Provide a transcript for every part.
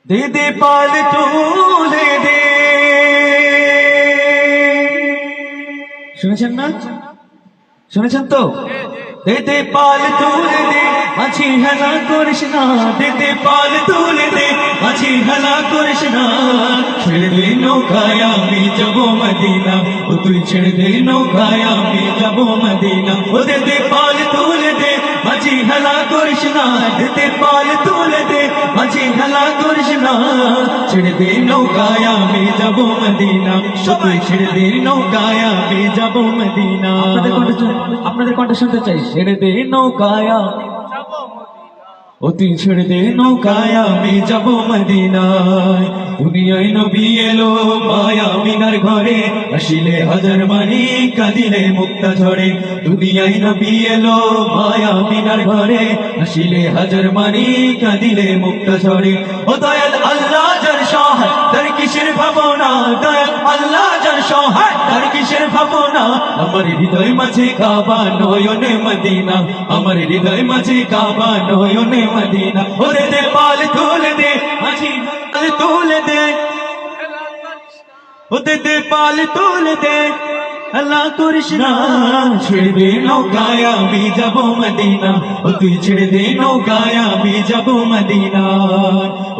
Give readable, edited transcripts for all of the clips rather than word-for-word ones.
দে দে পাল তুলে দে। শুনেছেন না? শুনেছেন তো? দে দে পাল তুলে দে, মাঝি হেলা করিস না। দে দে পাল তুলে দে, মাঝি হেলা করিস না। ছেড়ে দে নৌকায় আমি যাব মদিনা, ও তুই ছেড়ে দে নৌকায় আমি যাব মদিনা। ও দে দে পাল তুলে দে, মাঝি হেলা করিস না। দে দে পাল তুলে দে, মাঝি হেলা করিস না। ছেড়ে দে নৌকায় আমি যাব মদিনা, তুই ছেড়ে দে নৌকায় আমি যাব মদিনা। আপনাদের কণ্ঠ শুনতে চাই। ছেড়ে দে নৌকায়, ও তুই ছেড়ে দে নৌকায় আমি যাব মদিনায়। দুনিয়ায় নবী এলো মায়া মিনার ঘরে, আসিলে হাজার মানি কাঁদিলে মুক্তা ঝরে। দুনিয়ায় নবী এলো মায়া মিনার ঘরে, আসিলে হাজার মানি কাঁদিলে মুক্তা ঝরে। ও দয়াল আল্লাহ যার সহায়, তার কিসের ভাবনা। দয়াল আল্লাহ যার সহায়, তার কিসের ভাবনা। আমার হৃদয় মাঝে কাবা নয়নে মদিনা, আমার হৃদয় মাঝে কাবা নয়নে মদিনা। ওরে দে পাল তুলে দে, মাঝি পাল তুলে দে। ওতে দে পাল তুলে দে, আল্লাহ করিস না। ছেড়ে দে নৌকায় আমি যাব মদিনা, ও তুই ছেড়ে দে নৌকায় আমি যাব মদিনা।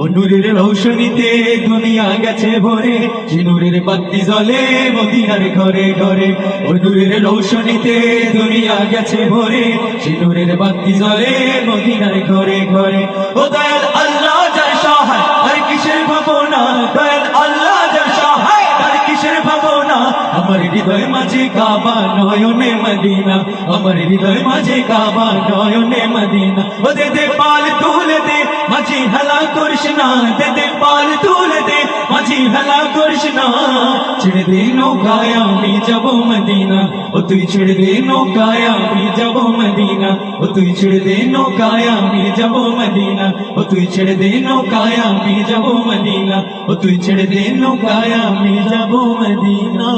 ও নূরের রৌশনীতে দুনিয়া গেছে ভরে, সে নূরের বাতি জ্বলে মদিনার ঘরে ঘরে। ও নূরের রৌশনীতে দুনিয়া গেছে ভরে, সে নূরের বাতি জ্বলে মদিনার ঘরে ঘরে। ও দয়াল আল্লাহ যার সহায়, আর কিসের ভাবনা। দয়াল আল্লাহ যার সহায়, আর কিসের ভাবনা। আমার হৃদয় মাঝে কাবা নয়নে মদিনা, আমার হৃদয় মাঝে কাবা নয়নে মদিনা। ও দে দে পাল তুলে দে, মাঝি হেলা করিস না। দে দে পাল তুলে দে, মাঝি হেলা করিস না। ছেড়ে দে নৌকায় আমি যাব মদিনা, ও তুই ছেড়ে দে নৌকায় আমি যাব মদিনা। ও তুই ছেড়ে দে নৌকায় আমি যাব মদিনা, ও তুই ছেড়ে দে নৌকায় আমি যাব মদিনা। ও তুই ছেড়ে দে নৌকায় আমি যাব মদিনা।